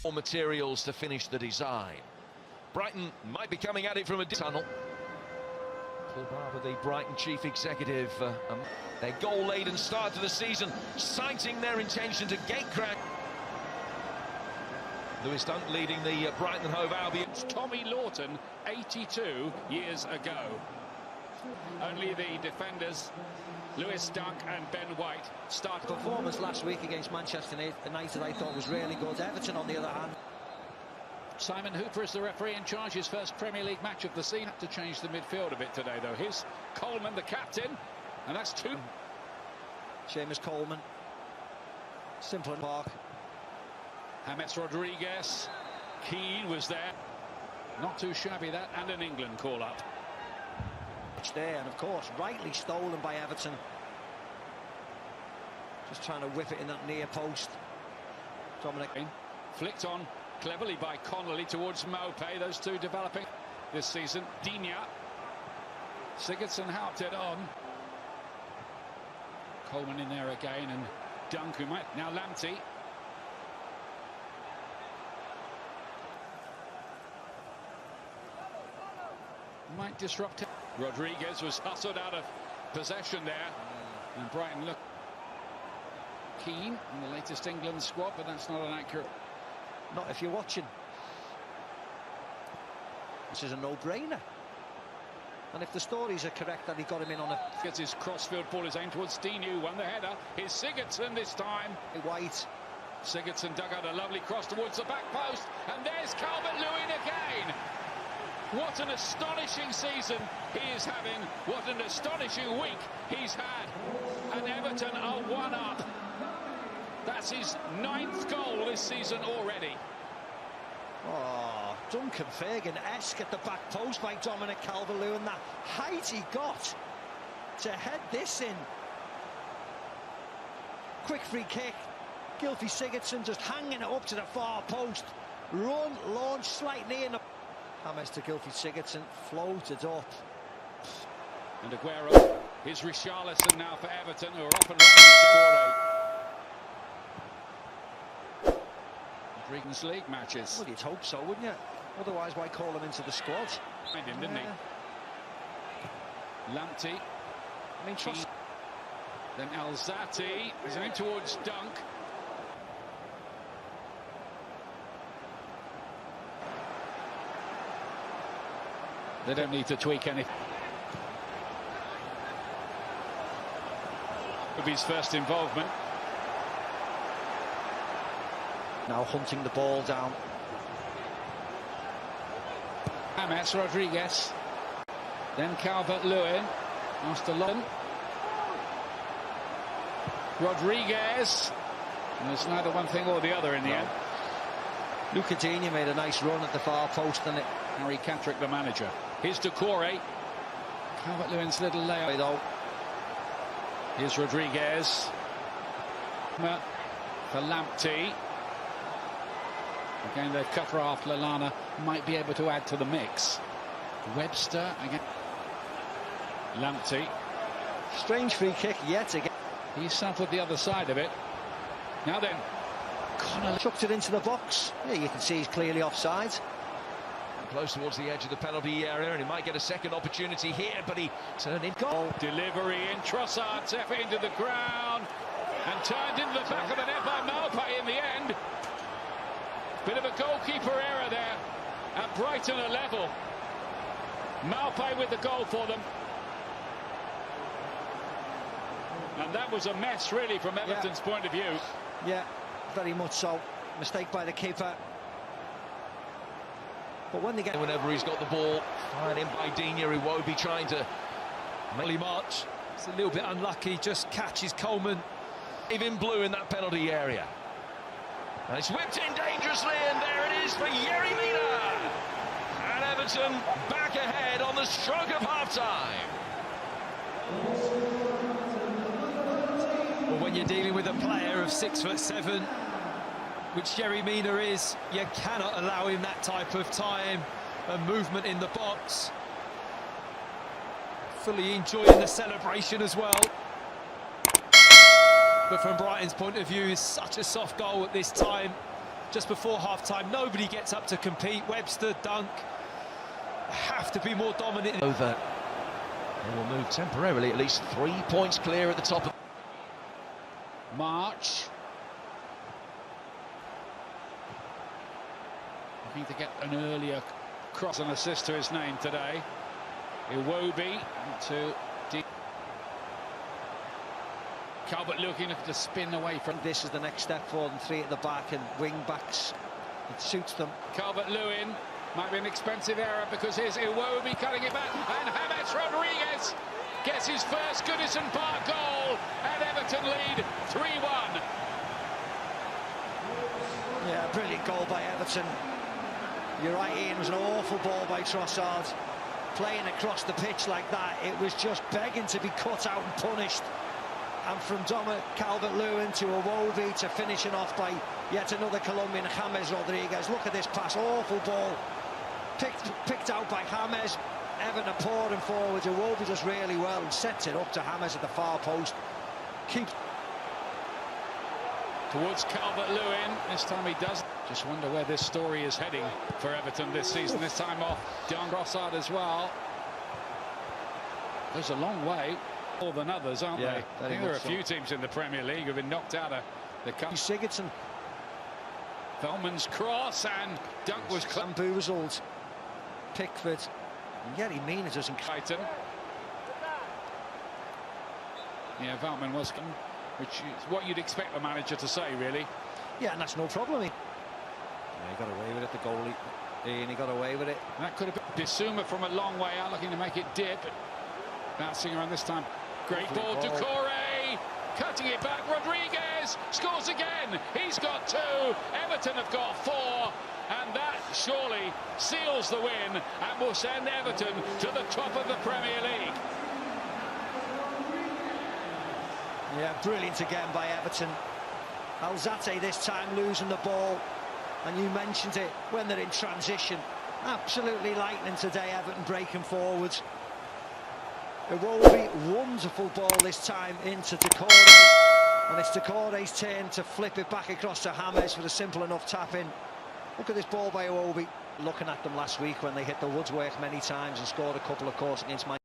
More materials to finish the design. Brighton might be coming at it from a tunnel. Paul Barber, the Brighton chief executive, their goal-laden start to the season, citing their intention to gatecrash. Lewis Dunk leading the Brighton and Hove Albion. Tommy Lawton, 82 years ago. Only the defenders, Lewis Dunk and Ben White, start. Performance last week against Manchester United I thought was really good. Everton, on the other hand. Simon Hooper is the referee in charge, his first Premier League match of the season. Had to change the midfield a bit today, though. Here's Coleman, the captain, and that's two. Seamus Coleman. Simple Park. James Rodriguez. Keane was there. Not too shabby, that, and an England call-up. There, and of course, rightly stolen by Everton. Just trying to whip it in that near post. Dominic. Flicked on cleverly by Connolly towards Maupay. Those two developing this season. Digne. Sigurdsson helped it on. Coleman in there again, and Dunk, who might now Lamptey. Might disrupt it. Rodriguez was hustled out of possession there, and Brighton look. Keane in the latest England squad, but that's not an accurate. Not if you're watching. This is a no-brainer. And if the stories are correct that he got him in on a... Gets his crossfield ball is aimed towards Digne, who won the header. Here's Sigurdsson this time. White. Sigurdsson dug out a lovely cross towards the back post, and there's Calvert-Lewin again. What an astonishing season he is having. What an astonishing week he's had. And Everton are one up. That's his 9th goal this season already. Oh, Duncan Ferguson-esque at the back post by Dominic Calvert-Lewin. That height he got to head this in. Quick free kick. Gylfi Sigurdsson just hanging it up to the far post. Run, launch slightly in the... James to Gylfi Sigurdsson, floated up. And Aguero, here's Richarlison now for Everton, who are off and running. Regions League matches. Well, you'd hope so, wouldn't you? Otherwise, why call him into the squad? Find him, didn't he? Lamptey. I mean, trust. Then Alzati is in towards Dunk. They don't need to tweak anything. Could be his first involvement. Now hunting the ball down. James Rodriguez. Then Calvert-Lewin. After London. Rodriguez. And there's neither one thing or the other in the end. Luca Digne made a nice run at the far post, and it. Harry Catrick, the manager. Here's Decore. Calvert-Lewin's little layout. Though. Here's Rodriguez. For Lamptey. Again, they've cut her off. Lallana might be able to add to the mix. Webster again. Lamptey. Strange free kick yet again. He's suffered the other side of it. Now then, Connolly chucked it into the box. Yeah, you can see he's clearly offside. Close towards the edge of the penalty area, and he might get a second opportunity here, but he turned in goal. Delivery in, Trossard's effort into the ground, and turned into the back of the net by Maupay in the end. Bit of a goalkeeper error there, and Brighton are level. Maupay with the goal for them. And that was a mess, really, from Everton's point of view. Yeah, very much so. Mistake by the keeper. But when they get... Whenever he's got the ball, fired in by Digne, who won't be trying to... Mainly March. It's a little bit unlucky, just catches Coleman. Even blue in that penalty area. And it's whipped in dangerously, and there it is for Yerry Mina. And Everton back ahead on the stroke of half-time. Well, when you're dealing with a player of 6'7", which Yerry Mina is, you cannot allow him that type of time and movement in the box. Fully enjoying the celebration as well. But from Brighton's point of view, it's such a soft goal at this time. just before half-time. Nobody gets up to compete. Webster, Dunk have to be more dominant. Over. They will move temporarily, at least 3 points clear at the top of March. Looking to get an earlier cross and assist to his name today. Iwobi to Calvert looking to spin away from. This is the next step for them. 3 at the back and wing backs. It suits them. Calvert-Lewin might be an expensive error because here's Iwobi cutting it back, and James Rodriguez gets his first Goodison Park goal, and Everton lead 3-1. Yeah, brilliant goal by Everton. You're right, Ian, it was an awful ball by Trossard. Playing across the pitch like that, it was just begging to be cut out and punished. And from Dominic Calvert-Lewin to Iwobi to finishing off by yet another Colombian, James Rodriguez. Look at this pass, awful ball. Picked out by James. Everton are pouring forward. Iwobi does really well and sets it up to James at the far post. Keeps towards Calvert-Lewin. This time he does. Just wonder where this story is heading for Everton this season. This time off Trossard as well. Goes a long way. More than others, aren't they? I think there are a few teams in the Premier League who've been knocked out of the cup. Sigurdsson. Veltman's cross, and Dunk was bamboozled. Pickford. And yet he means it doesn't. Brighton. Yeah, Veltman was, which is what you'd expect the manager to say, really. Yeah, and that's no problem. Yeah, he got away with it, the goalie. And he got away with it. That could have been Bissouma from a long way out, looking to make it dip. Bouncing around this time. Great ball, Doucouré, cutting it back. Rodriguez scores again. He's got 2. Everton have got 4. And that surely seals the win and will send Everton to the top of the Premier League. Yeah, brilliant again by Everton. Alzate this time losing the ball. And you mentioned it, when they're in transition. Absolutely lightning today, Everton breaking forwards. Iwobi, wonderful ball this time into Doucouré. And it's Doucouré's turn to flip it back across to James with a simple enough tap in. Look at this ball by Iwobi. Looking at them last week when they hit the Woodsworth many times and scored a couple, of course, against Man